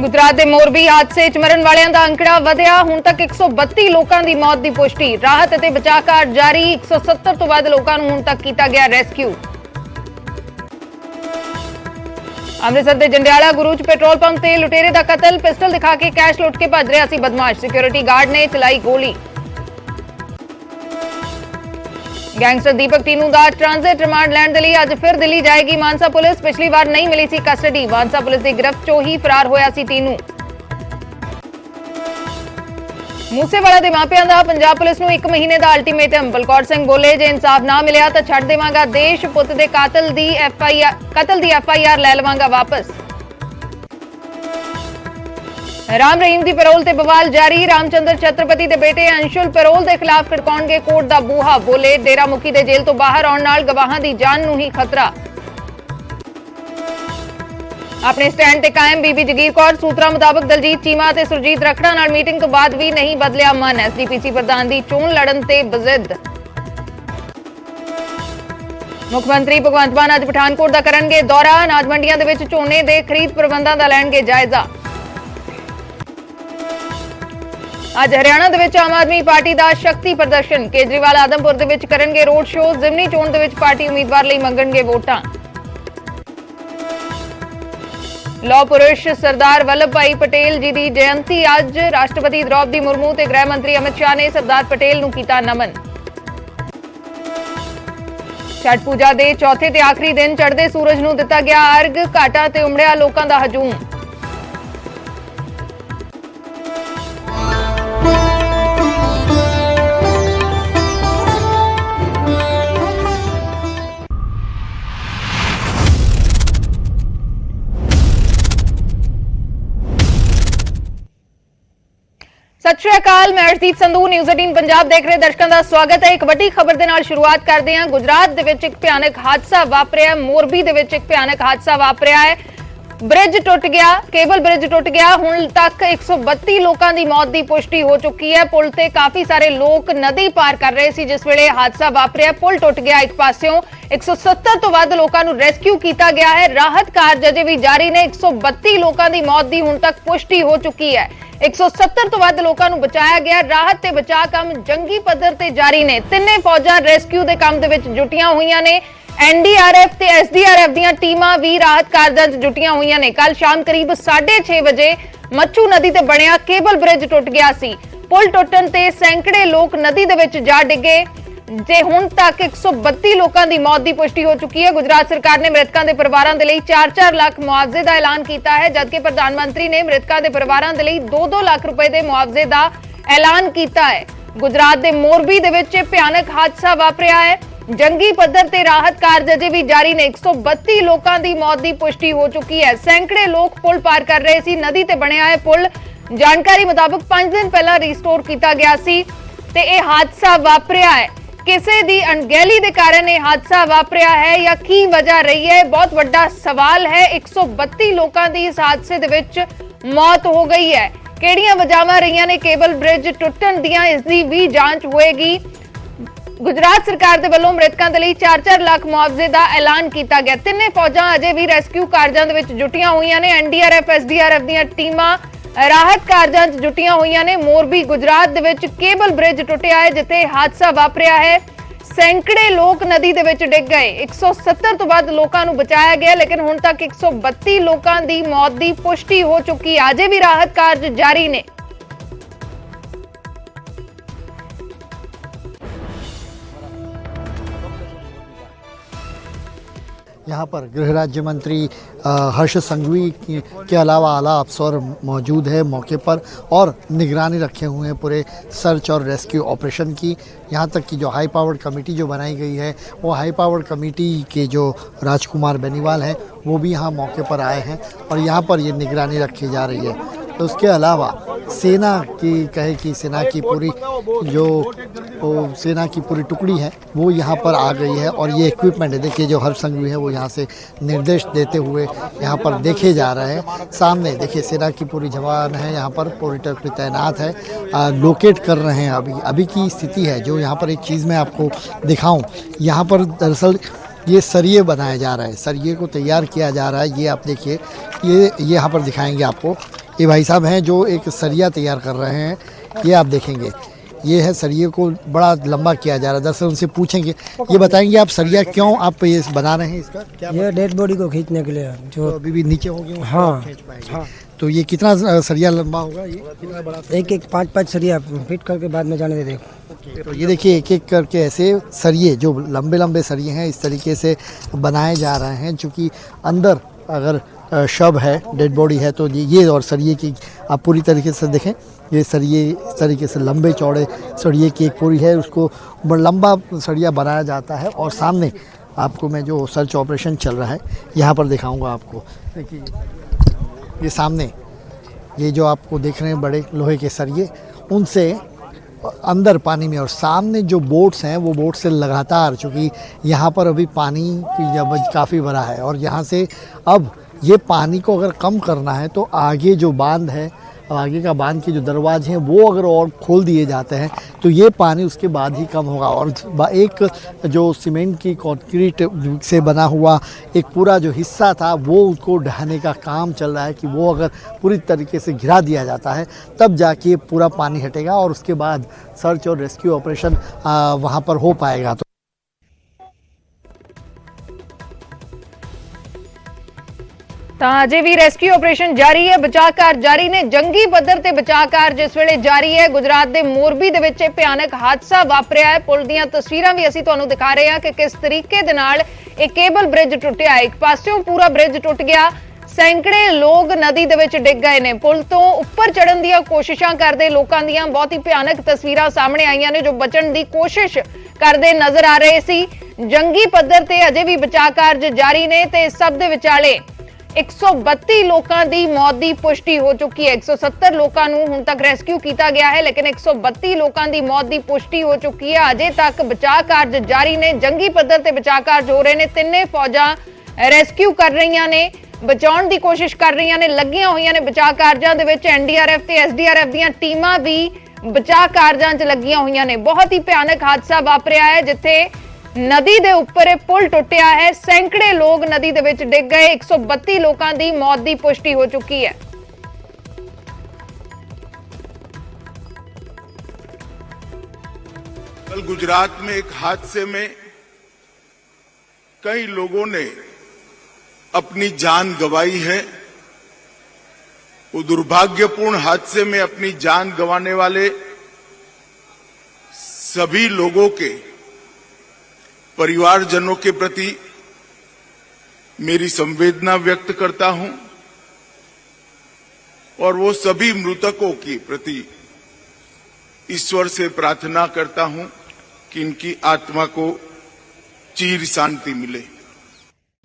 गुजरात के मोरबी हादसे च मरण वालियां दा अंकड़ा वधिया। हुण तक 132 लोकां दी मौत दी पुष्टि। राहत अते बचाव कार्य जारी। 170 तो वध लोकां नूं हुण तक कीता गया रेस्क्यू। अमृतसर के जंडियाला गुरू च पेट्रोल पंप ते लुटेरे दा कतल। पिस्टल दिखा के कैश लुट के भज रहा सी बदमाश। सिक्योरिटी गार्ड ने चलाई गोली। गैंगस्टर दीपक टीनू का ट्रांजिट रिमांड लैण दे लई अज फिर दिल्ली जाएगी मानसा पुलिस। पिछली बार नहीं मिली सी कस्टडी। मानसा पुलिस की गिरफ्त चों ही फरार होया सी टीनू। मूसेवाला के मापियां दा पंजाब पुलिस नूं 1 महीने का अल्टीमेटम। बलकौर सिंह बोले जे इंसाफ ना मिलिया तो छड्ड देवांगा देश। पुत दे कतल दी एफआईआर लै लवांगा वापस। राम रहीम की पैरोल ते बवाल जारी। रामचंद्र छत्रपति के बेटे अंशुल पैरोल के खिलाफ खड़काउणगे कोर्ट का बूहा। बोले डेरा मुखी के जेल तो बाहर आउण नाल गवाहां की जान नूं ही खतरा। अपने स्टैंड ते कायम बीबी जगीर कौर। सूत्रा मुताबिक दलजीत चीमा ते सुरजीत रखड़ा नाल मीटिंग तो बाद भी नहीं बदलिया मन। एसडीपीसी प्रधान की चोण लड़न ते बजिद। मुख्यमंत्री भगवंत मान अज पठानकोट का करनगे दौरा। अनाज मंडियां दे विच झोने दे खरीद प्रबंधां दा लैणगे जायजा। अज हरियाणा दे विच आम आदमी पार्टी का शक्ति प्रदर्शन। केजरीवाल आदमपुर दे विच करनगे रोड शो। जिमनी चोण दे विच पार्टी उम्मीदवार लई मंगणगे वोटां। लौह पुरुष सरदार वल्लभ भाई पटेल जी की जयंती अज। राष्ट्रपति द्रौपदी मुर्मू ते गृह मंत्री अमित शाह ने सरदार पटेल नूं कीता नमन। छठ पूजा के चौथे ते आखिरी दिन चढ़दे सूरज नूं दिता गया अर्घ। घाटां ते उमड़िया लोकां दा हजूम। सत श्री अकाल, मैं अर्शदीप संधू न्यूज़ 18 पंजाब देख रहे दर्शकों का स्वागत है। एक बड़ी खबर के नाल शुरुआत करते हैं। गुजरात दे विच एक भयानक हादसा वापरिया। मोरबी दे विच एक भयानक हादसा वापरिया है। ब्रिज टुट गया, केबल ब्रिज टुट गया। हुण तक 132 लोगों की मौत की पुष्टि हो चुकी है। पुल ते काफी सारे लोग नदी पार कर रहे सी जिस वेले हादसा वापरिया। पुल टुट गया एक पास्यों। 170 तो वध लोगों को रेस्क्यू किया गया है। राहत कार्य अजे भी जारी ने। 132 लोगों की मौत की हुण तक पुष्टि हो चुकी है। 170 तो वध लोगों को बचाया गया। राहत ते बचाव काम जंगी पद्धर ते जारी ने। तिन्ने फौजां रेस्क्यू के काम दे विच जुटियां हुईयां ने। एनडीआरएफ ते एसडीआरएफ दीयां टीमां भी राहत कार्यां च जुटियां हुईयां ने। कल शाम करीब 6:30 बजे मच्छू नदी ते बनिया केबल ब्रिज टुट गया सी। पुल टुटन ते सैकड़े लोग नदी दे विच जा डिगे। जे हुण तक 132 लोगों की मौत की पुष्टि हो चुकी है। गुजरात सरकार ने मृतकों के परिवारों के लिए 4-4 लाख मुआवजे का ऐलान किया है, जबकि प्रधानमंत्री ने मृतकों के परिवारों के लिए 2-2 लाख रुपए के मुआवजे का ऐलान किया है। गुजरात के मोरबी दे विच भयानक हादसा वापरिया है। जंगी पद्धर ते राहत कार्य अजे भी जारी ने। 132 लोगों की मौत की पुष्टि हो चुकी है। सैकड़े लोग पुल पार कर रहे सी। नदी ते बनिया है पुल जानकारी मुताबिक 5 दिन पहला रिस्टोर किया गया सी ते यह हादसा वापरिया है। किसी दी अणगहली के कारण यह हादसा वापरिया है या की वजह रही है, बहुत बड़ा सवाल है। 132 लोगों की इस हादसे दे विच मौत हो गई है। किहड़ियां वजहां रही ने केबल ब्रिज टुटन दियां, इसकी भी जांच होएगी। गुजरात सरकार के वलों मृतकों के लिए 4-4 लाख मुआवजे का ऐलान किया गया। तिन्ने फौजां अजे भी रेस्क्यू कार्यों के विच जुटियां हुईयां ने। एनडीआरएफ एसडीआरएफ दीयां टीमां राहत कार्यां च जुटियां हुईयां ने। मोरबी गुजरात दे विच केबल ब्रिज टुटिया है जिथे हादसा वापरिया है। सैकड़े लोग नदी दे विच डिग गए। 170 तो वध लोगों को बचाया गया, लेकिन हुण तक 132 लोगों की मौत की पुष्टि हो चुकी है। अजे भी राहत कार्य जारी ने। यहाँ पर गृह राज्य मंत्री हर्ष संघवी के अलावा आला अफसर मौजूद है मौके पर और निगरानी रखे हुए हैं पूरे सर्च और रेस्क्यू ऑपरेशन की। यहाँ तक कि जो हाई पावर्ड कमेटी जो बनाई गई है वो हाई पावर्ड कमेटी के जो राजकुमार बेनीवाल हैं वो भी यहाँ मौके पर आए हैं और यहाँ पर ये निगरानी रखी जा रही है। तो उसके अलावा सेना की कहे कि सेना की पूरी सेना की पूरी टुकड़ी है वो यहाँ पर आ गई है और ये इक्विपमेंट है। देखिए जो हर्ष संघवी है वो यहाँ से निर्देश देते हुए यहाँ पर देखे जा रहे हैं। सामने देखिए सेना की पूरी जवान है यहाँ पर पूरी टुकड़ी तैनात है, लोकेट कर रहे हैं। अभी की स्थिति है जो यहाँ पर एक चीज़ मैं आपको दिखाऊँ, यहाँ पर दरअसल ये सरिये बनाया जा रहा है, सरिये को तैयार किया जा रहा है। ये आप देखिए, ये यहाँ पर दिखाएंगे आपको, ये भाई साहब हैं जो एक सरिया तैयार कर रहे हैं। ये आप देखेंगे, ये है सरिये को बड़ा लंबा किया जा रहा है। दरअसल उनसे पूछेंगे, ये बताएंगे आप सरिया क्यों आप ये बना रहे हैं, इसका क्या ये डेड बॉडी को खींचने के लिए जो तो अभी भी नीचे होगी उसको हाँ, आप खींच पाएंगे। हाँ। तो ये कितना सरिया लंबा होगा, ये कितना बड़ा? एक एक पाँच पाँच सरिया फिट करके बाद में जाने दे देखो। तो ये देखिए एक एक करके ऐसे सरिये जो लंबे लंबे सरिये हैं इस तरीके से बनाए जा रहे हैं। चूँकि अंदर अगर शव है, डेड बॉडी है, तो ये और सरिये की आप पूरी तरीके से देखें, ये सरिये इस तरीके से लंबे चौड़े सरिये की एक पूरी है, उसको लंबा सरिया बनाया जाता है। और सामने आपको मैं जो सर्च ऑपरेशन चल रहा है यहाँ पर दिखाऊंगा आपको। देखिए ये सामने ये जो आपको देख रहे हैं बड़े लोहे के सरिये, उनसे अंदर पानी में, और सामने जो बोट्स हैं वो बोट से लगातार, चूँकि यहाँ पर अभी पानी की जब काफ़ी भरा है और यहाँ से अब ये पानी को अगर कम करना है तो आगे जो बांध है, आगे का बांध के जो दरवाजे हैं वो अगर और खोल दिए जाते हैं तो ये पानी उसके बाद ही कम होगा। और एक जो सीमेंट की कंक्रीट से बना हुआ एक पूरा जो हिस्सा था वो उसको ढहाने का काम चल रहा है कि वो अगर पूरी तरीके से घिरा दिया जाता है तब जाके पूरा पानी हटेगा और उसके बाद सर्च और रेस्क्यू ऑपरेशन वहाँ पर हो पाएगा। तो ਤਾਂ ਅਜੇ ਵੀ ਰੈਸਕਿਊ ਆਪਰੇਸ਼ਨ ਜਾਰੀ ਹੈ, ਬਚਾਅ ਕਾਰਜ ਜਾਰੀ ਨੇ। ਜੰਗੀ ਪੱਧਰ ਤੇ ਬਚਾਅ ਕਾਰਜ ਇਸ ਵੇਲੇ ਜਾਰੀ ਹੈ। ਗੁਜਰਾਤ ਦੇ ਮੋਰਬੀ ਦੇ ਵਿੱਚ ਭਿਆਨਕ ਹਾਦਸਾ ਵਾਪਰਿਆ ਹੈ। ਪੁਲ ਦੀਆਂ ਤਸਵੀਰਾਂ ਵੀ ਅਸੀਂ ਤੁਹਾਨੂੰ ਦਿਖਾ ਰਹੇ ਹਾਂ ਕਿ ਕਿਸ ਤਰੀਕੇ ਦੇ ਨਾਲ ਇਹ ਕੇਬਲ ਬ੍ਰਿਜ ਟੁੱਟਿਆ। ਇੱਕ ਪਾਸਿਓਂ ਪੂਰਾ ਬ੍ਰਿਜ ਟੁੱਟ ਗਿਆ, ਸੈਂਕੜੇ ਲੋਕ ਨਦੀ ਦੇ ਵਿੱਚ ਡਿੱਗ ਗਏ ਨੇ। ਪੁਲ ਤੋਂ ਉੱਪਰ ਚੜ੍ਹਨ ਦੀਆਂ ਕੋਸ਼ਿਸ਼ਾਂ ਕਰਦੇ ਲੋਕਾਂ ਦੀਆਂ ਬਹੁਤ ਹੀ ਭਿਆਨਕ ਤਸਵੀਰਾਂ ਸਾਹਮਣੇ ਆਈਆਂ ਨੇ ਜੋ ਬਚਣ ਦੀ ਕੋਸ਼ਿਸ਼ ਕਰਦੇ ਨਜ਼ਰ ਆ ਰਹੇ ਸੀ। ਜੰਗੀ ਪੱਧਰ ਤੇ ਅਜੇ ਵੀ ਬਚਾਅ ਕਾਰਜ ਜਾਰੀ ਨੇ ਤੇ ਇਸ ਸਭ ਦੇ ਵਿਚਾਲੇ 132 ਲੋਕਾਂ ਦੀ ਮੌਤ ਦੀ ਪੁਸ਼ਟੀ ਹੋ ਚੁੱਕੀ ਹੈ। 170 ਲੋਕਾਂ ਨੂੰ ਹੁਣ ਤੱਕ ਰੈਸਕਿਊ ਕੀਤਾ ਗਿਆ ਹੈ, ਲੇਕਿਨ 132 ਲੋਕਾਂ ਦੀ ਮੌਤ ਦੀ ਪੁਸ਼ਟੀ ਹੋ ਚੁੱਕੀ ਹੈ। ਅਜੇ ਤੱਕ ਬਚਾਅ ਕਾਰਜ ਜਾਰੀ ਨੇ, ਜੰਗੀ ਪੱਧਰ ਤੇ ਬਚਾਅ ਕਾਰਜ ਹੋ ਰਹੇ ਨੇ। ਤਿੰਨੇ ਫੌਜਾਂ ਰੈਸਕਿਊ ਕਰ ਰਹੀਆਂ ਨੇ, ਬਚਾਉਣ ਦੀ ਕੋਸ਼ਿਸ਼ ਕਰ ਰਹੀਆਂ ਨੇ, ਲੱਗੀਆਂ ਹੋਈਆਂ ਨੇ ਬਚਾਅ ਕਾਰਜਾਂ ਦੇ ਵਿੱਚ। ਐਨਡੀਆਰਐਫ ਤੇ ਐਸਡੀਆਰਐਫ ਦੀਆਂ ਟੀਮਾਂ ਵੀ ਬਚਾਅ ਕਾਰਜਾਂ 'ਚ ਲੱਗੀਆਂ ਹੋਈਆਂ ਨੇ। ਬਹੁਤ ਹੀ ਭਿਆਨਕ ਹਾਦਸਾ ਵਾਪਰਿਆ ਹੈ ਜਿੱਥੇ ਨਦੀ ਦੇ ਉੱਪਰ ਇਹ ਪੁਲ ਟੁੱਟਿਆ ਹੈ, ਸੈਂਕੜੇ ਲੋਕ ਨਦੀ ਦੇ ਵਿੱਚ ਡਿੱਗ ਗਏ। 132 ਲੋਕਾਂ ਦੀ ਮੌਤ ਦੀ ਪੁਸ਼ਟੀ ਹੋ ਚੁੱਕੀ ਹੈ। कल गुजरात में एक हादसे में कई लोगों ने अपनी जान गंवाई है। वो दुर्भाग्यपूर्ण हादसे में अपनी जान गंवाने वाले सभी लोगों के परिवारजनों के प्रति मेरी संवेदना व्यक्त करता हूं और वो सभी मृतकों के प्रति ईश्वर से प्रार्थना करता हूं कि इनकी आत्मा को चीर शांति मिले।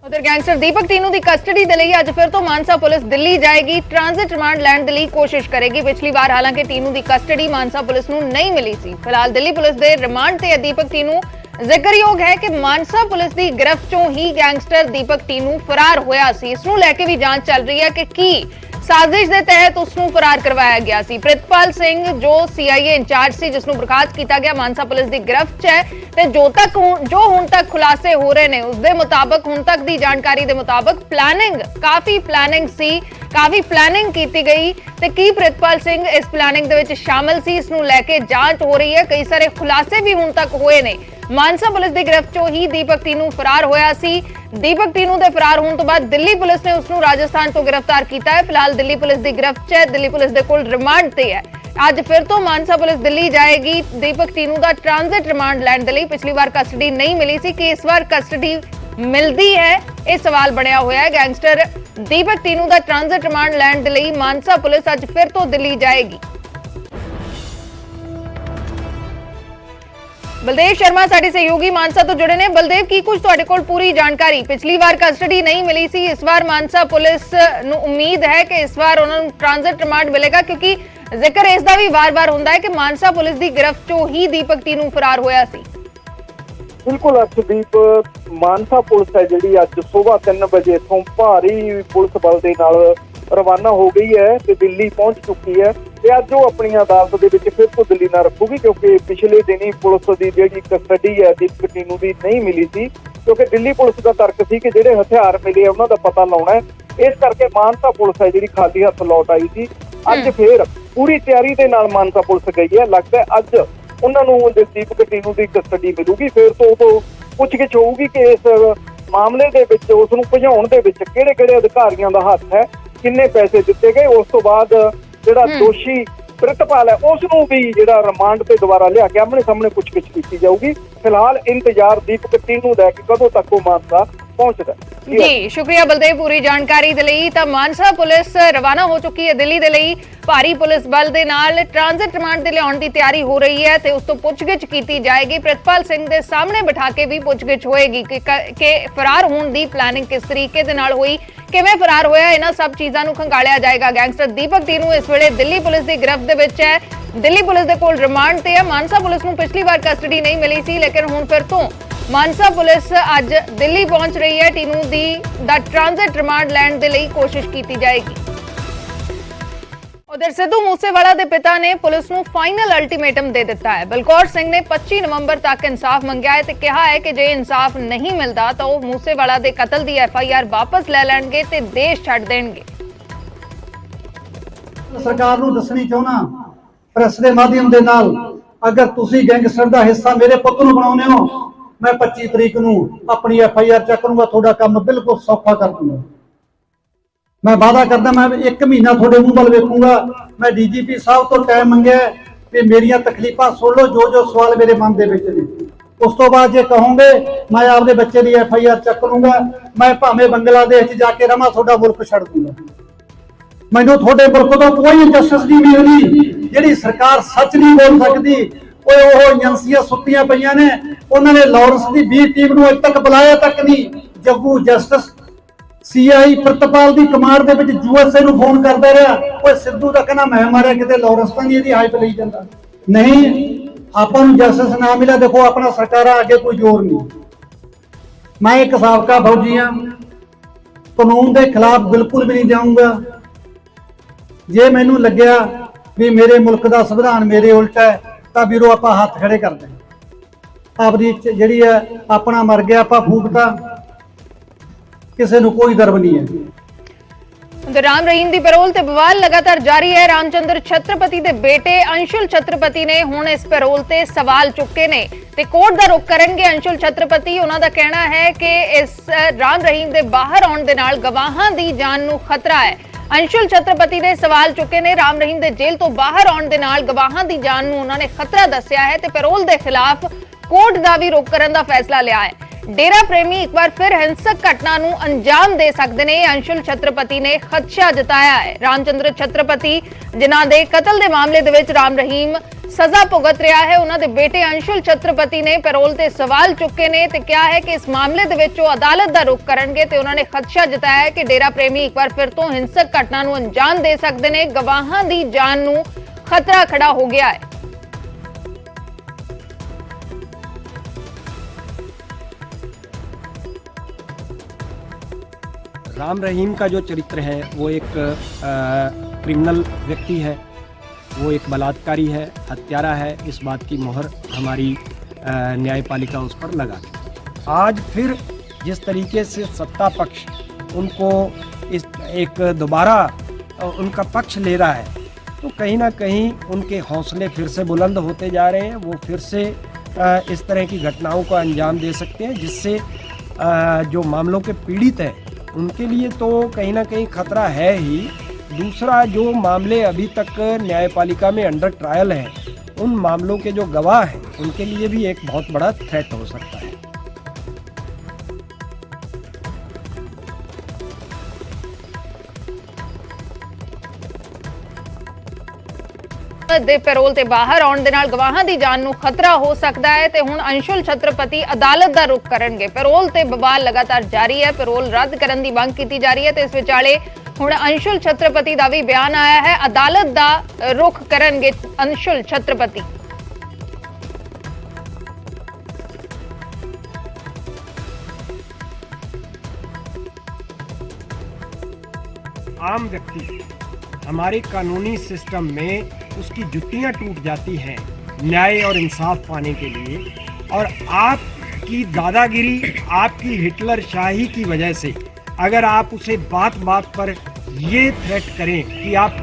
ਉਧਰ ਗੈਂਗਸਟਰ ਦੀਪਕ ਟੀਨੂ ਦੀ ਕਸਟਡੀ ਦੇ ਲਈ ਅੱਜ ਫਿਰ ਤੋਂ ਮਾਨਸਾ ਪੁਲਿਸ ਦਿੱਲੀ ਜਾਏਗੀ। ਟ੍ਰਾਂਜ਼ਿਟ ਰਿਮਾਂਡ ਲੈਣ ਦੇ ਲਈ ਕੋਸ਼ਿਸ਼ ਕਰੇਗੀ। ਪਿਛਲੀ ਵਾਰ ਹਾਲਾਂਕਿ ਟੀਨੂ ਦੀ ਕਸਟਡੀ ਮਾਨਸਾ ਪੁਲਿਸ ਨੂੰ ਨਹੀਂ ਮਿਲੀ ਸੀ। ਫਿਲਹਾਲ ਦਿੱਲੀ ਪੁਲਿਸ ਦੇ ਰਿਮਾਂਡ ਤੇ ਹੈ ਦੀਪਕ ਟੀਨੂ। ਜ਼ਿਕਰਯੋਗ ਹੈ ਕਿ ਮਾਨਸਾ ਪੁਲਿਸ ਦੀ ਗ੍ਰਿਫਤ ਚੋਂ ਹੀ ਗੈਂਗਸਟਰ ਦੀਪਕ ਟੀਨੂ ਫਰਾਰ ਹੋਇਆ ਸੀ। ਇਸ ਨੂੰ ਲੈ ਕੇ ਵੀ ਜਾਂਚ ਚੱਲ ਰਹੀ ਹੈ ਕਿ ਕੀ ਸਾਜ਼ਿਸ਼ ਦੇ ਤਹਿਤ ਉਸ ਨੂੰ ਫਰਾਰ ਕਰਵਾਇਆ ਗਿਆ ਸੀ। ਪ੍ਰਿਤਪਾਲ ਸਿੰਘ ਜੋ ਸੀਆਈਏ ਇੰਚਾਰਜ ਸੀ ਜਿਸ ਨੂੰ ਬਰਖਾਸਤ ਕੀਤਾ ਗਿਆ, ਮਾਨਸਾ ਪੁਲਿਸ ਦੀ ਗ੍ਰਿਫਤ 'ਚ ਹੈ ਤੇ ਜੋ ਹੁਣ ਤੱਕ ਖੁਲਾਸੇ ਹੋ ਰਹੇ ਨੇ ਉਸ ਦੇ ਮੁਤਾਬਕ, ਹੁਣ ਤੱਕ ਦੀ ਜਾਣਕਾਰੀ ਦੇ ਮੁਤਾਬਕ ਕਾਫੀ ਪਲੈਨਿੰਗ ਕੀਤੀ ਗਈ ਤੇ ਕੀ ਪ੍ਰਿਤਪਾਲ ਸਿੰਘ ਇਸ ਪਲੈਨਿੰਗ ਦੇ ਵਿੱਚ ਸ਼ਾਮਲ ਸੀ, ਇਸ ਨੂੰ ਲੈ ਕੇ ਜਾਂਚ ਹੋ ਰਹੀ ਹੈ। ਕਈ ਸਾਰੇ ਖੁਲਾਸੇ ਵੀ ਹੁਣ ਤੱਕ ਹੋਏ ਨੇ। ਮਾਨਸਾ ਪੁਲਿਸ ਦੀ ਗ੍ਰਿਫਤ ਚੋਂ ਹੀ ਦੀਪਕ ਟੀਨੂ ਫਰਾਰ ਹੋਇਆ ਸੀ। ਦੀਪਕ ਟੀਨੂ ਦੇ ਫਰਾਰ ਹੋਣ ਤੋਂ ਬਾਅਦ ਦਿੱਲੀ ਪੁਲਿਸ ਨੇ ਉਸ ਨੂੰ ਰਾਜਸਥਾਨ ਤੋਂ ਗ੍ਰਿਫਤਾਰ ਕੀਤਾ ਹੈ। ਫਿਲਹਾਲ ਦਿੱਲੀ ਪੁਲਿਸ ਦੀ ਗ੍ਰਿਫਤ 'ਚ ਹੈ, ਦਿੱਲੀ ਪੁਲਿਸ ਦੇ ਕੋਲ ਰਿਮਾਂਡ ਤੇ ਹੈ। ਅੱਜ ਫਿਰ ਤੋਂ ਮਾਨਸਾ ਪੁਲਿਸ ਦਿੱਲੀ ਜਾਏਗੀ ਦੀਪਕ ਟੀਨੂ ਦਾ ਟ੍ਰਾਂਜ਼ਿਟ ਰਿਮਾਂਡ ਲੈਣ ਦੇ ਲਈ। ਪਿਛਲੀ ਵਾਰ ਕਸਟਡੀ ਨਹੀਂ ਮਿਲੀ ਸੀ, ਕਿ ਇਸ ਵਾਰ ਕਸਟਡੀ ਮਿਲਦੀ ਹੈ ਇਹ ਸਵਾਲ ਬਣਿਆ ਹੋਇਆ ਹੈ। ਗੈਂਗਸਟਰ ਦੀਪਕ ਟੀਨੂ ਦਾ ਟ੍ਰਾਂਜ਼ਿਟ ਰਿਮਾਂਡ ਲੈਣ ਦੇ ਲਈ ਮਾਨਸਾ ਪੁਲਿਸ ਅੱਜ ਫਿਰ ਤੋਂ ਦਿੱਲੀ ਜਾਏਗੀ। ਬਲਦੇਵ ਸ਼ਰਮਾ ਸਾਡੇ ਸਹਿਯੋਗੀ ਮਾਨਸਾ ਤੋਂ ਜੁੜੇ ਨੇ। ਬਲਦੇਵ, ਕੀ ਕੁਝ ਤੁਹਾਡੇ ਕੋਲ ਪੂਰੀ ਜਾਣਕਾਰੀ? ਪਿਛਲੀ ਵਾਰ ਕਸਟਡੀ ਨਹੀਂ ਮਿਲੀ ਸੀ, ਇਸ ਵਾਰ ਮਾਨਸਾ ਪੁਲਿਸ ਨੂੰ ਉਮੀਦ ਹੈ ਕਿ ਇਸ ਵਾਰ ਉਹਨਾਂ ਨੂੰ ਟ੍ਰਾਂਜ਼ਿਟ ਰਿਮਾਂਡ ਮਿਲੇਗਾ, ਕਿਉਂਕਿ ਜ਼ਿਕਰ ਇਸ ਦਾ ਵੀ ਵਾਰ-ਵਾਰ ਹੁੰਦਾ ਹੈ ਕਿ ਮਾਨਸਾ ਪੁਲਿਸ ਦੀ ਗ੍ਰਿਫਤ ਚੋਂ ਹੀ ਦੀਪਕ ਟੀਨੂ ਫਰਾਰ ਹੋਇਆ ਸੀ। ਬਿਲਕੁਲ ਅਰਸ਼ਦੀਪ, ਮਾਨਸਾ ਪੁਲਿਸ ਹੈ ਜਿਹੜੀ ਅੱਜ ਸਵੇਰ 3 ਵਜੇ ਇਥੋਂ ਭਾਰੀ ਪੁਲਿਸ ਬਲ ਦੇ ਨਾਲ ਰਵਾਨਾ ਹੋ ਗਈ ਹੈ ਤੇ ਦਿੱਲੀ ਪਹੁੰਚ ਚੁੱਕੀ ਹੈ ਤੇ ਅੱਜ ਉਹ ਆਪਣੀ ਅਦਾਲਤ ਦੇ ਵਿੱਚ ਫਿਰ ਤੋਂ ਦਿੱਲੀ ਨਾ ਰੱਖੂਗੀ, ਕਿਉਂਕਿ ਪਿਛਲੇ ਦਿਨੀ ਪੁਲਿਸ ਦੀ ਜਿਹੜੀ ਕਸਟਡੀ ਹੈ ਦੀਪਕ ਟੀਨੂ ਦੀ ਨਹੀਂ ਮਿਲੀ ਸੀ, ਕਿਉਂਕਿ ਦਿੱਲੀ ਪੁਲਿਸ ਦਾ ਤਰਕ ਸੀ ਕਿ ਜਿਹੜੇ ਹਥਿਆਰ ਮਿਲੇ ਉਹਨਾਂ ਦਾ ਪਤਾ ਲਾਉਣਾ ਹੈ। ਇਸ ਕਰਕੇ ਮਾਨਸਾ ਪੁਲਿਸ ਹੈ ਜਿਹੜੀ ਖਾਲੀ ਹੱਥ ਲੌਟ ਆਈ ਸੀ ਅੱਜ ਫੇਰ ਪੂਰੀ ਤਿਆਰੀ ਦੇ ਨਾਲ ਮਾਨਸਾ ਪੁਲਿਸ ਗਈ ਹੈ। ਲੱਗਦਾ ਹੈ ਅੱਜ ਉਹਨਾਂ ਨੂੰ ਜਸਦੀਪ ਕਟੀਨੂ ਦੀ ਕਸਟਡੀ ਮਿਲੂਗੀ, ਫਿਰ ਤੋਂ ਉਹ ਪੁੱਛਗਿੱਛ ਹੋਊਗੀ ਕਿ ਇਸ ਮਾਮਲੇ ਦੇ ਵਿੱਚ ਉਸ ਨੂੰ ਭਜਾਉਣ ਦੇ ਵਿੱਚ ਕਿਹੜੇ ਅਧਿਕਾਰੀਆਂ ਦਾ ਹੱਥ ਹੈ, ਕਿੰਨੇ ਪੈਸੇ ਦਿੱਤੇ ਗਏ। ਉਸ ਤੋਂ ਬਾਅਦ ਜਿਹੜਾ ਦੋਸ਼ੀ ਪ੍ਰਿਤਪਾਲ ਹੈ ਉਸ ਨੂੰ ਵੀ ਜਿਹੜਾ ਰਿਮਾਂਡ ਤੇ ਦੁਬਾਰਾ ਲਿਆ ਕੇ ਆਮਣੇ ਸਾਹਮਣੇ ਪੁੱਛਗਿੱਛ ਕੀਤੀ ਜਾਊਗੀ। ਫਿਲਹਾਲ ਇੰਤਜ਼ਾਰ ਦੀਪਕ ਕਟੀਨੂ ਦਾ ਕਿ ਕਦੋਂ ਤੱਕ ਉਹ ਮਾਨਸਾ ਪਹੁੰਚਦਾ। ਜੀ ਸ਼ੁਕਰੀਆ ਬਲਦੇਵ ਪੂਰੀ ਜਾਣਕਾਰੀ ਦੇ ਲਈ। ਤਾਂ ਮਾਨਸਾ ਪੁਲਿਸ ਰਵਾਨਾ ਹੋ ਚੁੱਕੀ ਹੈ ਦਿੱਲੀ ਦੇ ਲਈ। ਭਾਰੀ ਪੁਲਿਸ ਬਲ ਦੇ ਨਾਲ ਟ੍ਰਾਂਜ਼ਿਟ ਰਿਮਾਂਡ ਦੇ ਲਿਆਉਣ ਦੀ ਤਿਆਰੀ ਹੋ ਰਹੀ ਹੈ ਤੇ ਉਸ ਤੋਂ ਪੁੱਛਗਿੱਛ ਕੀਤੀ ਜਾਏਗੀ। ਪ੍ਰਿਤਪਾਲ ਸਿੰਘ ਦੇ ਸਾਹਮਣੇ ਬਿਠਾ ਕੇ ਵੀ ਪੁੱਛਗਿੱਛ ਹੋਏਗੀ ਕਿ ਫਰਾਰ ਹੋਣ ਦੀ ਪਲੈਨਿੰਗ ਕਿਸ ਤਰੀਕੇ ਦੇ ਨਾਲ ਹੋਈ, ਕਿਵੇਂ ਫਰਾਰ ਹੋਇਆ, ਇਹਨਾਂ ਸਭ ਚੀਜ਼ਾਂ ਨੂੰ ਖੰਗਾਲਿਆ ਜਾਏਗਾ। ਗੈਂਗਸਟਰ ਦੀਪਕ ਕਟੀਨੂ ਇਸ ਵੇਲੇ ਦਿੱਲੀ ਪੁਲਿਸ ਦੀ ਗਿਰਫਤ ਦੇ ਵਿੱਚ ਹੈ। ਦਿੱਲੀ ਪੁਲਿਸ ਦੇ ਕੋਲ ਰਿਮਾਂਡ ਤੇ ਹੈ। ਮਾਨਸਾ ਪੁਲਿਸ ਨੂੰ ਪਿਛਲੀ ਵਾਰ ਕਸਟਡੀ ਨਹੀਂ ਮਿਲੀ ਸੀ, ਲੇਕਿਨ ਹੁਣ ਫਿਰ ਤੋਂ ਮਾਨਸਾ ਪੁਲਿਸ ਅੱਜ ਦਿੱਲੀ ਪਹੁੰਚ ਰਹੀ ਹੈ। ਟੀਨੂ ਦਾ ਟ੍ਰਾਂਜ਼ਿਟ ਰਿਮਾਂਡ ਲੈਣ ਦੇ ਲਈ ਕੋਸ਼ਿਸ਼ ਕੀਤੀ ਜਾਏਗੀ। ਉਧਰ ਸਿੱਧੂ ਮੂਸੇਵਾਲਾ ਦੇ ਪਿਤਾ ਨੇ ਪੁਲਿਸ ਨੂੰ ਫਾਈਨਲ ਅਲਟੀਮੇਟਮ ਦੇ ਦਿੱਤਾ ਹੈ। ਬਲਕੌਰ ਸਿੰਘ ਨੇ 25 ਨਵੰਬਰ ਤੱਕ ਇਨਸਾਫ ਮੰਗਿਆ ਹੈ ਤੇ ਕਿਹਾ ਹੈ ਕਿ ਜੇ ਇਨਸਾਫ ਨਹੀਂ ਮਿਲਦਾ ਤਾਂ ਉਹ ਮੂਸੇਵਾਲਾ ਦੇ ਕਤਲ ਦੀ FIR ਵਾਪਸ ਲੈ ਲੈਣਗੇ ਤੇ ਦੇਸ਼ ਛੱਡ ਦੇਣਗੇ। ਸਰਕਾਰ ਨੂੰ ਦੱਸਣੀ ਚਾਹੁੰਦਾ ਪ੍ਰੈਸ ਦੇ ਮਾਧਿਅਮ ਦੇ ਨਾਲ, ਅਗਰ ਤੁਸੀਂ ਗੈਂਗਸਟਰ ਦਾ ਹਿੱਸਾ ਮੇਰੇ ਪੁੱਤ ਨੂੰ ਬਣਾਉਂਦੇ ਹੋ, ਮੈਂ 25 ਤਰੀਕ ਨੂੰ ਆਪਣੀ FIR ਚੈੱਕ ਕਰੂੰਗਾ, ਤੁਹਾਡਾ ਕੰਮ ਬਿਲਕੁਲ ਸੌਖਾ ਕਰ ਦੂੰਗਾ। ਮੈਂ ਵਾਅਦਾ ਕਰਦਾ ਮੈਂ 1 ਮਹੀਨਾ ਤੁਹਾਡੇ ਮੂੰਹ ਵੱਲ ਵੇਖੂੰਗਾ। ਮੈਂ DGP ਸਾਹਿਬ ਤੋਂ ਟਾਈਮ ਮੰਗਿਆ ਤੇ ਮੇਰੀਆਂ ਤਕਲੀਫਾਂ ਸੁਣ ਲਓ, ਜੋ ਸਵਾਲ ਮੇਰੇ ਮਨ ਦੇ ਵਿੱਚ ਨੇ। ਉਸ ਤੋਂ ਬਾਅਦ ਜੇ ਕਹੋਗੇ ਮੈਂ ਆਪਦੇ ਬੱਚੇ ਦੀ FIR ਚੱਕ ਲੂੰਗਾ, ਮੈਂ ਭਾਵੇਂ ਬੰਗਲਾਦੇਸ਼ 'ਚ ਜਾ ਕੇ ਰਵਾਂ, ਤੁਹਾਡਾ ਮੁਲਕ ਛੱਡ ਦੂੰਗਾ। ਮੈਨੂੰ ਤੁਹਾਡੇ ਮੁਲਕ ਤੋਂ ਕੋਈ ਇੰਜਸਟਿਸ ਨਹੀਂ ਮਿਲਣੀ। ਜਿਹੜੀ ਸਰਕਾਰ ਸੱਚ ਨਹੀਂ ਬੋਲ ਸਕਦੀ, ਉਹ ਏਜੰਸੀਆਂ ਸੁੱਤੀਆਂ ਪਈਆਂ ਨੇ। ਉਹਨਾਂ ਨੇ ਲਾਰੈਂਸ ਦੀ 20 ਟੀਮ ਨੂੰ ਅਜੇ ਤੱਕ ਬੁਲਾਇਆ ਤੱਕ ਨਹੀਂ। ਜੱਗੂ ਜਸਟਿਸ CI ਪ੍ਰਿਤਪਾਲ ਦੀ ਕਮਾਂਡ ਦੇ ਵਿੱਚ USA ਨੂੰ ਫੋਨ ਕਰਦਾ ਰਿਹਾ, ਓਏ ਸਿੱਧੂ ਦਾ ਕਹਿੰਦਾ ਮੈਂ ਮਾਰਿਆ, ਕਿਤੇ ਲਾਰੈਂਸ ਤਾਂ ਨਹੀਂ ਇਹਦੀ ਹਾਈਪ ਲਈ ਜਾਂਦਾ। ਨਹੀਂ, ਆਪਾਂ ਨੂੰ ਜਸਟਿਸ ਨਾ ਮਿਲਿਆ। ਦੇਖੋ ਆਪਣਾ ਸਰਕਾਰਾਂ ਅੱਗੇ ਕੋਈ ਜ਼ੋਰ ਨਹੀਂ। ਮੈਂ ਇੱਕ ਸਾਬਕਾ ਫੌਜੀ ਹਾਂ, ਕਾਨੂੰਨ ਦੇ ਖਿਲਾਫ ਬਿਲਕੁਲ ਵੀ ਨਹੀਂ ਜਾਊਂਗਾ। ਜੇ ਮੈਨੂੰ ਲੱਗਿਆ ਵੀ ਮੇਰੇ ਮੁਲਕ ਦਾ ਸੰਵਿਧਾਨ ਮੇਰੇ ਉਲਟ ਹੈ ਤਾਂ ਵੀਰੋ ਆਪਾਂ ਹੱਥ ਖੜੇ ਕਰਦੇ ਹਾਂ। ਆਪਦੀ ਜਿਹੜੀ ਹੈ ਆਪਣਾ ਮਰ ਗਿਆ ਆਪਾਂ ਫੂਕਤਾ, ਕਿਸੇ ਨੂੰ ਕੋਈ ਦਰਬ ਨਹੀਂ ਹੈ। ਰਾਮ ਰਹੀਮ ਦੀ ਪੈਰੋਲ ਤੇ ਬਵਾਲ ਲਗਾਤਾਰ ਜਾਰੀ ਹੈ। ਰਾਮਚੰਦਰ ਛਤਰਪਤੀ ਦੇ ਬੇਟੇ ਅੰਸ਼ੁਲ ਛਤਰਪਤੀ ਨੇ ਹੁਣ ਇਸ ਪੈਰੋਲ ਤੇ ਸਵਾਲ ਚੁੱਕੇ ਨੇ ਤੇ ਕੋਰਟ ਦਾ ਰੁਖ ਕਰਨਗੇ ਅੰਸ਼ੁਲ ਛਤਰਪਤੀ। ਉਹਨਾਂ ਦਾ ਕਹਿਣਾ ਹੈ ਕਿ ਇਸ ਰਾਮ ਰਹੀਮ ਦੇ ਬਾਹਰ ਆਉਣ ਦੇ ਨਾਲ ਗਵਾਹਾਂ ਦੀ ਜਾਨ ਨੂੰ ਖਤਰਾ ਹੈ। ਅੰਸ਼ੁਲ ਛਤਰਪਤੀ ਨੇ ਸਵਾਲ ਚੁੱਕੇ ਨੇ। ਰਾਮ ਰਹੀਮ ਦੇ ਜੇਲ੍ਹ ਤੋਂ ਬਾਹਰ ਆਉਣ ਦੇ ਨਾਲ ਗਵਾਹਾਂ ਦੀ ਜਾਨ ਨੂੰ ਉਹਨਾਂ ਨੇ ਖਤਰਾ ਦੱਸਿਆ ਹੈ ਤੇ ਪੈਰੋਲ ਦੇ ਖਿਲਾਫ ਕੋਰਟ ਦਾ ਵੀ ਰੁਖ ਕਰਨ ਦਾ ਫੈਸਲਾ ਲਿਆ ਹੈ। ਡੇਰਾ ਪ੍ਰੇਮੀ ਇੱਕ ਵਾਰ ਫਿਰ ਹਿੰਸਕ ਘਟਨਾ ਨੂੰ ਅੰਜਾਮ ਦੇ ਸਕਦੇ ਨੇ, ਅੰਸ਼ੁਲ ਛਤਰਪਤੀ ਨੇ ਖਦਸ਼ਾ ਜਤਾਇਆ ਹੈ। ਰਾਮਚੰਦਰ ਛਤਰਪਤੀ ਜਿਨ੍ਹਾਂ ਦੇ ਕਤਲ ਦੇ ਮਾਮਲੇ ਦੇ ਵਿੱਚ ਰਾਮ ਰਹੀਮ ਸਜ਼ਾ ਭੁਗਤ ਰਿਹਾ ਹੈ, ਉਹਨਾਂ ਦੇ ਬੇਟੇ ਅੰਸ਼ੁਲ ਛਤਰਪਤੀ ਨੇ ਪੈਰੋਲ ਤੇ ਸਵਾਲ ਚੁੱਕੇ ਨੇ ਤੇ ਕਿਹਾ ਹੈ ਕਿ ਇਸ ਮਾਮਲੇ ਦੇ ਵਿੱਚ ਉਹ ਅਦਾਲਤ ਦਾ ਰੁਖ ਕਰਨਗੇ ਤੇ ਉਹਨਾਂ ਨੇ ਖਦਸ਼ਾ ਜਤਾਇਆ ਹੈ ਕਿ ਡੇਰਾ ਪ੍ਰੇਮੀ ਇੱਕ ਵਾਰ ਫਿਰ ਤੋਂ ਹਿੰਸਕ ਘਟਨਾ ਨੂੰ ਅੰਜਾਮ ਦੇ ਸਕਦੇ ਨੇ। ਗਵਾਹਾਂ ਦੀ ਜਾਨ ਨੂੰ ਖਤਰਾ ਖੜਾ ਹੋ ਗਿਆ ਹੈ। राम रहीम का जो चरित्र है वो एक क्रिमिनल व्यक्ति है, वो एक बलात्कारी है, हत्यारा है। इस बात की मोहर हमारी न्यायपालिका उस पर लगा। आज फिर जिस तरीके से सत्ता पक्ष उनको इस एक दोबारा उनका पक्ष ले रहा है, तो कहीं ना कहीं उनके हौसले फिर से बुलंद होते जा रहे हैं। वो फिर से इस तरह की घटनाओं को अंजाम दे सकते हैं, जिससे जो मामलों के पीड़ित हैं उनके लिए तो कहीं ना कहीं खतरा है ही। दूसरा, जो मामले अभी तक न्यायपालिका में अंडर ट्रायल हैं, उन मामलों के जो गवाह हैं उनके लिए भी एक बहुत बड़ा थ्रेट हो सकता है। ਦੇ ਪੈਰੋਲ ਤੇ ਬਾਹਰ ਆਉਣ ਦੇ ਨਾਲ ਗਵਾਹਾਂ ਦੀ ਜਾਨ ਨੂੰ ਖਤਰਾ ਹੋ ਸਕਦਾ ਹੈ ਤੇ ਹੁਣ ਅੰਸ਼ੁਲ ਛਤਰਪਤੀ ਅਦਾਲਤ ਦਾ ਰੁਖ ਕਰਨਗੇ। ਪੈਰੋਲ ਤੇ ਬਵਾਲ ਲਗਾਤਾਰ ਜਾਰੀ ਹੈ। ਪੈਰੋਲ ਰੱਦ ਕਰਨ ਦੀ ਮੰਗ ਕੀਤੀ ਜਾ ਰਹੀ ਹੈ ਤੇ ਇਸ ਵਿਚਾਲੇ ਹੁਣ ਅੰਸ਼ੁਲ ਛਤਰਪਤੀ ਦਾ ਵੀ ਬਿਆਨ ਆਇਆ ਹੈ। ਅਦਾਲਤ ਦਾ ਰੁਖ ਕਰਨਗੇ ਅੰਸ਼ੁਲ ਛਤਰਪਤੀ। आम व्यक्ति हमारे कानूनी सिस्टम में उसकी जुत्तियां टूट जाती हैं न्याय और इंसाफ पाने के लिए, और आपकी दादागिरी, आपकी हिटलर शाही की वजह से अगर आप उसे बात बात पर ये थ्रेट करें कि आप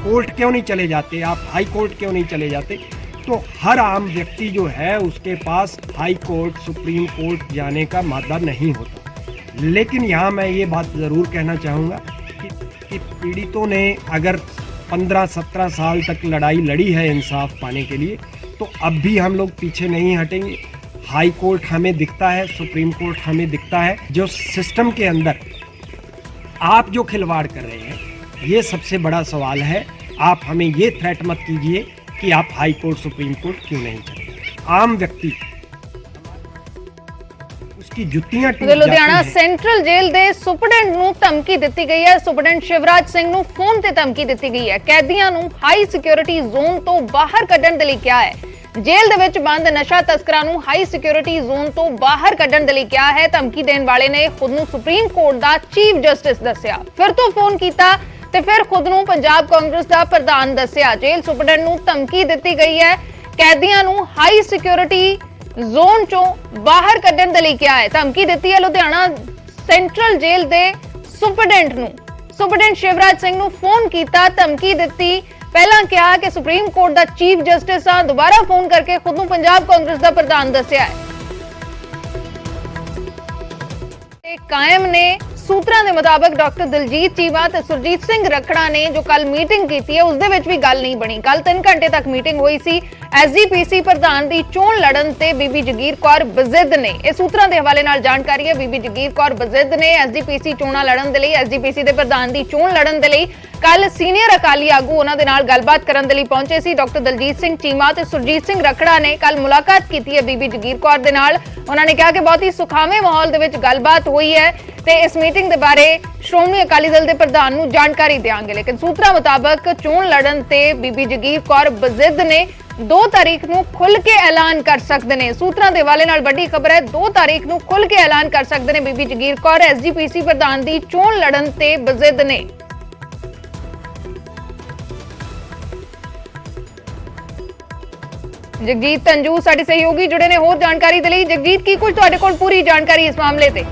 कोर्ट क्यों नहीं चले जाते, आप हाई कोर्ट क्यों नहीं चले जाते। तो हर आम व्यक्ति जो है उसके पास हाई कोर्ट, सुप्रीम कोर्ट जाने का मादा नहीं होता। लेकिन यहाँ मैं ये बात ज़रूर कहना चाहूँगा कि पीड़ितों ने अगर 15-17 साल तक लड़ाई लड़ी है इंसाफ पाने के लिए, तो अब भी हम लोग पीछे नहीं हटेंगे। हाई कोर्ट हमें दिखता है, सुप्रीम कोर्ट हमें दिखता है। जो सिस्टम के अंदर आप जो खिलवाड़ कर रहे हैं, ये सबसे बड़ा सवाल है। आप हमें ये थ्रेट मत कीजिए कि आप हाई कोर्ट, सुप्रीम कोर्ट क्यों नहीं चले। आम व्यक्ति उसकी जुत्तियां टूट जाती ਲੁਧਿਆਣਾ हैं। ਸੈਂਟਰਲ ਜੇਲ੍ਹ ਦੇ ਸੁਪਰਡੈਂਟ ਨੂੰ ਧਮਕੀ ਦਿੱਤੀ ਗਈ ਹੈ। ਸੁਪਰਡੈਂਟ ਸ਼ਿਵਰਾਜ ਸਿੰਘ ਨੂੰ ਫੋਨ ਤੇ ਧਮਕੀ ਦਿੱਤੀ ਗਈ ਹੈ। ਕੈਦੀਆਂ ਨੂੰ ਹਾਈ ਸਿਕਿਉਰਿਟੀ ਜ਼ੋਨ ਤੋਂ ਬਾਹਰ ਕੱਢਣ ਦੇ ਲਈ ਕਿਹਾ ਹੈ। ਜੇਲ੍ਹ ਦੇ ਵਿੱਚ ਬੰਦ ਨਸ਼ਾ ਤਸਕਰਾਂ ਨੂੰ ਹਾਈ ਸਿਕਿਉਰਿਟੀ ਜ਼ੋਨ ਤੋਂ ਬਾਹਰ ਕੱਢਣ ਦੇ ਲਈ ਕਿਹਾ ਹੈ। ਧਮਕੀ ਦੇਣ ਵਾਲੇ ਨੇ ਖੁਦ ਨੂੰ ਸੁਪਰੀਮ ਕੋਰਟ ਦਾ ਚੀਫ ਜਸਟਿਸ ਦੱਸਿਆ, ਫਿਰ ਤੋਂ ਫੋਨ ਕੀਤਾ ਤੇ ਫਿਰ ਖੁਦ ਨੂੰ ਪੰਜਾਬ ਕਾਂਗਰਸ ਦਾ ਪ੍ਰਧਾਨ ਦੱਸਿਆ। ਜੇਲ੍ਹ ਸੁਪਰਡੈਂਟ ਨੂੰ ਧਮਕੀ ਦਿੱਤੀ ਗਈ ਹੈ। ਕੈਦੀਆਂ ਨੂੰ ਹਾਈ ਸਿਕਿਉਰਿਟੀ ਜ਼ੋਨ ਚੋਂ ਬਾਹਰ ਕੱਢਣ ਦੇ ਲਈ ਕਿਹਾ ਹੈ। ਧਮਕੀ ਦਿੱਤੀ ਹੈ ਲੁਧਿਆਣਾ ਸੈਂਟਰਲ ਜੇਲ੍ਹ ਦੇ ਸੁਪਰਡੈਂਟ ਨੂੰ। ਸੁਪਰਡੈਂਟ ਸ਼ਿਵਰਾਜ ਸਿੰਘ ਨੂੰ ਫੋਨ ਕੀਤਾ, ਧਮਕੀ ਦਿੱਤੀ। ਪਹਿਲਾਂ ਕਿਹਾ ਕਿ ਸੁਪਰੀਮ ਕੋਰਟ ਦਾ ਚੀਫ ਜਸਟਿਸ ਆ, ਦੁਬਾਰਾ ਫੋਨ ਕਰਕੇ ਖੁਦ ਨੂੰ ਪੰਜਾਬ ਕਾਂਗਰਸ ਦਾ ਪ੍ਰਧਾਨ ਦੱਸਿਆ ਹੈ। ਤੇ ਕਾਇਮ ਨੇ ਸੂਤਰਾਂ ਦੇ ਮੁਤਾਬਕ ਡਾਕਟਰ ਦਲਜੀਤ ਚੀਮਾ ਤੇ ਸੁਰਜੀਤ ਸਿੰਘ ਰੱਖੜਾ ਨੇ ਜੋ ਕੱਲ ਮੀਟਿੰਗ ਕੀਤੀ ਹੈ ਉਸ ਦੇ ਵਿੱਚ ਵੀ ਗੱਲ ਨਹੀਂ ਬਣੀ। ਕੱਲ 3 ਘੰਟੇ ਤੱਕ ਮੀਟਿੰਗ ਹੋਈ ਸੀ। ਐਸਜੀਪੀਸੀ ਪ੍ਰਧਾਨ ਦੀ ਚੋਣ ਲੜਨ ਤੇ ਬੀਬੀ ਜਗੀਰ ਕੌਰ ਬਜ਼ਿੱਦ ਨੇ, ਇਹ ਸੂਤਰਾਂ ਦੇ ਹਵਾਲੇ ਨਾਲ ਜਾਣਕਾਰੀ ਹੈ। ਬੀਬੀ ਜਗੀਰ ਕੌਰ ਬਜ਼ਿੱਦ ਨੇ ਐਸਜੀਪੀਸੀ ਚੋਣਾਂ ਲੜਨ ਦੇ ਲਈ, ਐਸਜੀਪੀਸੀ ਦੇ ਪ੍ਰਧਾਨ ਦੀ ਚੋਣ ਲੜਨ ਦੇ ਲਈ ਕੱਲ ਸੀਨੀਅਰ ਅਕਾਲੀ ਆਗੂ ਉਹਨਾਂ ਦੇ ਨਾਲ ਗੱਲਬਾਤ ਕਰਨ ਦੇ ਲਈ ਪਹੁੰਚੇ ਸੀ। ਡਾਕਟਰ ਦਲਜੀਤ ਸਿੰਘ ਚੀਮਾ ਤੇ ਸੁਰਜੀਤ ਸਿੰਘ ਰੱਖੜਾ ਨੇ ਕੱਲ ਮੁਲਾਕਾਤ ਕੀਤੀ ਹੈ ਬੀਬੀ ਜਗੀਰ ਕੌਰ ਦੇ ਨਾਲ। ਉਹਨਾਂ ਨੇ ਕਿਹਾ ਕਿ ਬਹੁਤ ਹੀ ਸੁਖਾਵੇਂ ਮਾਹੌਲ ਦੇ ਵਿੱਚ ਗੱਲਬਾਤ ਹੋਈ ਹੈ ਤੇ ਇਸ ਮੀਟਿੰਗ ਦੇ ਬਾਰੇ ਸ਼੍ਰੋਮਣੀ ਅਕਾਲੀ ਦਲ ਦੇ ਪ੍ਰਧਾਨ ਨੂੰ ਜਾਣਕਾਰੀ ਦੇਵਾਂਗੇ। ਲੇਕਿਨ ਸੂਤਰਾਂ ਮੁਤਾਬਕ ਚੋਣ ਲੜਨ ਤੇ ਬੀਬੀ ਜਗੀਰ ਕੌਰ ਬਜ਼ਿੱਦ ਨੇ 2 ਤਾਰੀਖ ਨੂੰ ਖੁੱਲ ਕੇ ਐਲਾਨ ਕਰ ਸਕਦੇ ਨੇ। ਸੂਤਰਾਂ ਦੇ ਹਵਾਲੇ ਨਾਲ ਵੱਡੀ ਖਬਰ ਹੈ, 2 ਤਾਰੀਖ ਨੂੰ ਖੁੱਲ ਕੇ ਐਲਾਨ ਕਰ ਸਕਦੇ ਨੇ ਬੀਬੀ ਜਗੀਰ ਕੌਰ ਐਸਜੀਪੀਸੀ ਪ੍ਰਧਾਨ ਦੀ ਚੋਣ ਲੜਨ ਤੇ ਬਜ਼ਿੱਦ ਨੇ। ਜਗਜੀਤ ਤੰਜੂ ਸਾਡੇ ਸਹਿਯੋਗੀ ਜੁੜੇ ਨੇ ਹੋਰ ਜਾਣਕਾਰੀ ਦੇ ਲਈ। ਜਗਜੀਤ, ਕੀ ਕੁਝ ਤੁਹਾਡੇ ਕੋਲ ਪੂਰੀ ਜਾਣਕਾਰੀ ਇਸ ਮਾਮਲੇ ਤੇ?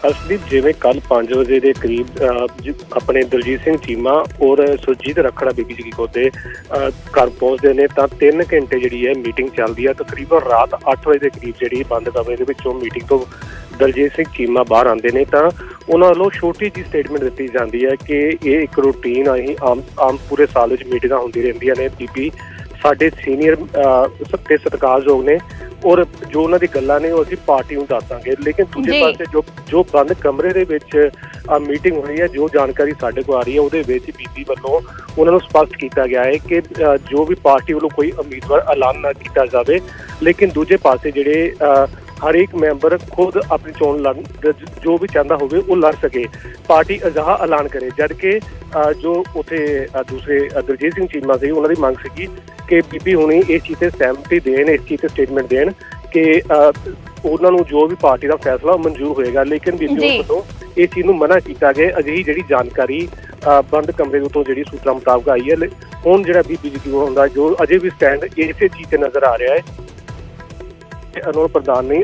ਅਸਦੀਪ, ਜਿਵੇਂ ਕੱਲ 5 ਵਜੇ ਦੇ ਕਰੀਬ ਆਪਣੇ ਦਲਜੀਤ ਸਿੰਘ ਚੀਮਾ ਔਰ ਸੁਰਜੀਤ ਰੱਖੜਾ ਬੀਬੀ ਜਗੀਰ ਕੌਰ ਦੇ ਘਰ ਪਹੁੰਚਦੇ ਨੇ ਤਾਂ 3 ਘੰਟੇ ਜਿਹੜੀ ਹੈ ਮੀਟਿੰਗ ਚੱਲਦੀ ਹੈ। ਤਕਰੀਬਨ ਰਾਤ 8 ਵਜੇ ਦੇ ਕਰੀਬ ਜਿਹੜੀ ਬੰਦ ਕਮਰੇ ਦੇ ਵਿੱਚੋਂ ਮੀਟਿੰਗ ਤੋਂ ਦਲਜੀਤ ਸਿੰਘ ਚੀਮਾ ਬਾਹਰ ਆਉਂਦੇ ਨੇ ਤਾਂ ਉਹਨਾਂ ਵੱਲੋਂ ਛੋਟੀ ਜਿਹੀ ਸਟੇਟਮੈਂਟ ਦਿੱਤੀ ਜਾਂਦੀ ਹੈ ਕਿ ਇਹ ਇੱਕ ਰੂਟੀਨ ਅਸੀਂ ਆਮ ਪੂਰੇ ਸਾਲ ਵਿੱਚ ਮੀਟਿੰਗਾਂ ਹੁੰਦੀ ਰਹਿੰਦੀਆਂ ਨੇ। ਬੀਬੀ ਸਾਡੇ ਸੀਨੀਅਰ ਤੇ ਸਤਿਕਾਰਯੋਗ ਨੇ ਔਰ ਜੋ ਉਹਨਾਂ ਦੀ ਗੱਲਾਂ ਨੇ ਉਹ ਅਸੀਂ ਪਾਰਟੀ ਨੂੰ ਦੱਸਾਂਗੇ। ਲੇਕਿਨ ਦੂਜੇ ਪਾਸੇ ਜੋ ਬੰਦ ਕਮਰੇ ਦੇ ਵਿੱਚ ਮੀਟਿੰਗ ਹੋਈ ਹੈ, ਜੋ ਜਾਣਕਾਰੀ ਸਾਡੇ ਕੋਲ ਆ ਰਹੀ ਹੈ ਉਹਦੇ ਵਿੱਚ ਬੀਬੀ ਵੱਲੋਂ ਉਹਨਾਂ ਨੂੰ ਸਪਸ਼ਟ ਕੀਤਾ ਗਿਆ ਹੈ ਕਿ ਜੋ ਵੀ ਪਾਰਟੀ ਵੱਲੋਂ ਕੋਈ ਉਮੀਦਵਾਰ ਐਲਾਨ ਨਾ ਕੀਤਾ ਜਾਵੇ, ਲੇਕਿਨ ਦੂਜੇ ਪਾਸੇ ਜਿਹੜੇ ਹਰ ਇੱਕ ਮੈਂਬਰ ਖੁਦ ਆਪਣੀ ਚੋਣ ਲੜਨ ਜੋ ਵੀ ਚਾਹੁੰਦਾ ਹੋਵੇ ਉਹ ਲੜ ਸਕੇ, ਪਾਰਟੀ ਅਜਿਹਾ ਐਲਾਨ ਕਰੇ। ਜਦ ਕਿ ਜੋ ਉੱਥੇ ਦੂਸਰੇ ਦਲਜੀਤ ਸਿੰਘ ਚੀਮਾ ਸੀ ਉਹਨਾਂ ਦੀ ਮੰਗ ਸੀਗੀ ਕਿ ਬੀਬੀ ਹੁਣੀ ਇਸ ਚੀਜ਼ ਤੇ ਸਹਿਮਤੀ ਦੇਣ, ਇਸ ਚੀਜ਼ ਤੇ ਸਟੇਟਮੈਂਟ ਦੇਣ ਕਿ ਉਹਨਾਂ ਨੂੰ ਜੋ ਵੀ ਪਾਰਟੀ ਦਾ ਫੈਸਲਾ ਉਹ ਮਨਜ਼ੂਰ ਹੋਏਗਾ। ਲੇਕਿਨ ਬੀਬੀ ਵੱਲੋਂ ਇਸ ਚੀਜ਼ ਨੂੰ ਮਨਾ ਕੀਤਾ ਗਿਆ। ਅਜਿਹੀ ਜਿਹੜੀ ਜਾਣਕਾਰੀ ਬੰਦ ਕਮਰੇ ਤੋਂ ਜਿਹੜੀ ਸੂਤਰਾਂ ਮੁਤਾਬਕ ਆਈ ਹੈ। ਹੁਣ ਜਿਹੜਾ ਬੀਬੀ ਜੀ ਹੁੰਦਾ ਜੋ ਅਜੇ ਵੀ ਸਟੈਂਡ ਇਸੇ ਚੀਜ਼ ਤੇ ਨਜ਼ਰ ਆ ਰਿਹਾ ਹੈ, ਉਹਨਾਂ ਨੂੰ ਪ੍ਰਧਾਨ ਨਹੀਂ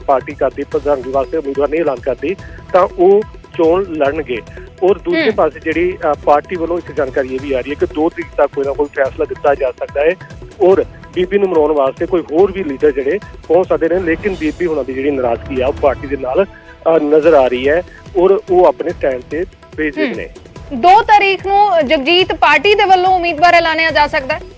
ਪਾਰਟੀ ਕਰਦੀ, ਪ੍ਰਧਾਨਗੀ ਵਾਸਤੇ ਉਮੀਦਵਾਰ ਨਹੀਂ ਐਲਾਨ ਕਰਦੀ ਤਾਂ ਉਹ ਚੋਣ ਲੜਨਗੇ। ਔਰ ਦੂਜੇ ਪਾਸੇ ਜਿਹੜੀ ਪਾਰਟੀ ਵੱਲੋਂ ਇੱਕ ਜਾਣਕਾਰੀ ਇਹ ਵੀ ਆ ਰਹੀ ਹੈ ਕਿ 2 ਤਰੀਕ ਤੱਕ ਕੋਈ ਨਾ ਕੋਈ ਫੈਸਲਾ ਦਿੱਤਾ ਜਾ ਸਕਦਾ ਹੈ ਔਰ ਬੀਬੀ ਨੂੰ ਮਨਾਉਣ ਵਾਸਤੇ ਕੋਈ ਹੋਰ ਵੀ ਲੀਡਰ ਜਿਹੜੇ ਪਹੁੰਚ ਸਕਦੇ ਨੇ। ਲੇਕਿਨ ਬੀਬੀ ਹੁਣਾਂ ਦੀ ਜਿਹੜੀ ਨਾਰਾਜ਼ਗੀ ਆ ਉਹ ਪਾਰਟੀ ਦੇ ਨਾਲ ਨਜ਼ਰ ਆ ਰਹੀ ਹੈ ਔਰ ਉਹ ਆਪਣੇ ਸਟੈਂਡ ਤੇ ਬੇਜ਼ਿਦ ਨੇ। 2 ਤਾਰੀਖ ਨੂੰ ਜਗਜੀਤ ਪਾਰਟੀ ਦੇ ਵੱਲੋਂ ਉਮੀਦਵਾਰ ਐਲਾਨਿਆ ਜਾ ਸਕਦਾ ਹੈ।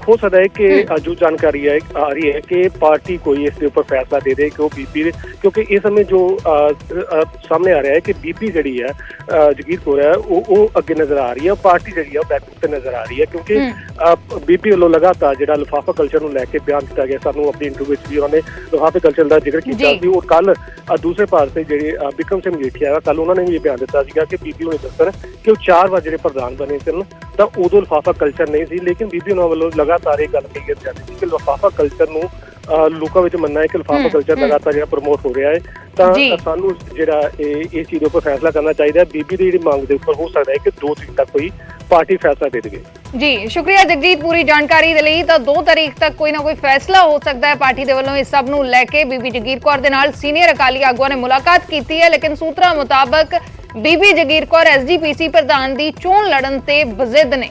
ਹੋ ਸਕਦਾ ਹੈ ਕਿ ਜੋ ਜਾਣਕਾਰੀ ਹੈ ਆ ਰਹੀ ਹੈ ਕਿ ਪਾਰਟੀ ਕੋਈ ਇਸ ਦੇ ਉੱਪਰ ਫੈਸਲਾ ਦੇ ਦੇ ਕਿ ਉਹ ਬੀਬੀ, ਕਿਉਂਕਿ ਇਸ ਸਮੇਂ ਜੋ ਸਾਹਮਣੇ ਆ ਰਿਹਾ ਹੈ ਕਿ ਬੀਬੀ ਜਿਹੜੀ ਹੈ ਜਗੀਰ ਕੌਰ ਹੈ ਉਹ ਅੱਗੇ ਨਜ਼ਰ ਆ ਰਹੀ ਹੈ, ਪਾਰਟੀ ਜਿਹੜੀ ਹੈ ਉਹ ਬੈਕ ਤੇ ਨਜ਼ਰ ਆ ਰਹੀ ਹੈ। ਕਿਉਂਕਿ ਬੀਬੀ ਵੱਲੋਂ ਲਗਾਤਾਰ ਜਿਹੜਾ ਲਿਫਾਫਾ ਕਲਚਰ ਨੂੰ ਲੈ ਕੇ ਬਿਆਨ ਦਿੱਤਾ ਗਿਆ, ਸਾਨੂੰ ਆਪਣੀ ਇੰਟਰਵਿਊ ਵਿੱਚ ਵੀ ਉਹਨਾਂ ਨੇ ਲਿਫਾਫੇ ਕਲਚਰ ਦਾ ਜ਼ਿਕਰ ਕੀਤਾ ਸੀ। ਔਰ ਕੱਲ ਦੂਸਰੇ ਪਾਸੇ ਜਿਹੜੇ ਬਿਕਰਮ ਸਿੰਘ ਮਜੀਠੀਆ ਹੈ, ਕੱਲ ਉਹਨਾਂ ਨੇ ਵੀ ਇਹ ਬਿਆਨ ਦਿੱਤਾ ਸੀਗਾ ਕਿ ਬੀਬੀ ਹੁਣੇ ਦੱਸਣ ਕਿ ਉਹ 4 ਵਾਰ ਜਿਹੜੇ ਪ੍ਰਧਾਨ ਬਣੇ ਸਨ ਤਾਂ ਉਦੋਂ ਲਿਫਾਫਾ ਕਲਚਰ ਨਹੀਂ ਸੀ। ਲੇਕਿਨ ਬੀਬੀ ਉਹਨਾਂ ਵੱਲੋਂ ਲਗਾਤਾਰ ਇਹ ਗੱਲ ਕਹੀ ਜਾਂਦੀ ਸੀ ਕਿ ਲਿਫਾਫਾ ਕਲਚਰ ਨੂੰ ਲੋਕਾਂ ਵਿੱਚ ਮੰਨਣਾ ਹੈ ਕਿ ਲਿਫਾਫਾ ਕਲਚਰ ਲਗਾਤਾਰ ਜਿਹੜਾ ਪ੍ਰਮੋਟ ਹੋ ਰਿਹਾ ਹੈ ਤਾਂ ਸਾਨੂੰ ਜਿਹੜਾ ਇਸ ਚੀਜ਼ ਦੇ ਉੱਪਰ ਫੈਸਲਾ ਕਰਨਾ ਚਾਹੀਦਾ ਹੈ। ਬੀਬੀ ਦੀ ਜਿਹੜੀ ਮੰਗ ਦੇ ਉੱਪਰ ਹੋ ਸਕਦਾ ਹੈ ਕਿ 2 ਤਰੀਕ ਤੱਕ ਕੋਈ ਪਾਰਟੀ ਫੈਸਲਾ ਦੇ ਦੇਵੇ। ਜੀ ਸ਼ੁਕਰੀਆ ਜਗਜੀਤ ਪੂਰੀ ਜਾਣਕਾਰੀ ਦੇ ਲਈ। ਤਾਂ 2 ਤਾਰੀਖ ਤੱਕ ਕੋਈ ਨਾ ਕੋਈ ਫੈਸਲਾ ਹੋ ਸਕਦਾ ਹੈ ਪਾਰਟੀ ਦੇ ਵੱਲੋਂ। ਇਸ ਸਭ ਨੂੰ ਲੈ ਕੇ ਬੀਬੀ ਜਗੀਰ ਕੌਰ ਦੇ ਨਾਲ ਸੀਨੀਅਰ ਅਕਾਲੀ ਆਗੂਆਂ ਨੇ ਮੁਲਾਕਾਤ ਕੀਤੀ ਹੈ, ਲੇਕਿਨ ਸੂਤਰਾਂ ਮੁਤਾਬਕ ਬੀਬੀ ਜਗੀਰ ਕੌਰ ਐਸਜੀਪੀਸੀ ਪ੍ਰਧਾਨ ਦੀ ਚੋਣ ਲੜਨ ਤੇ ਬਜ਼ਿੱਦ ਨੇ।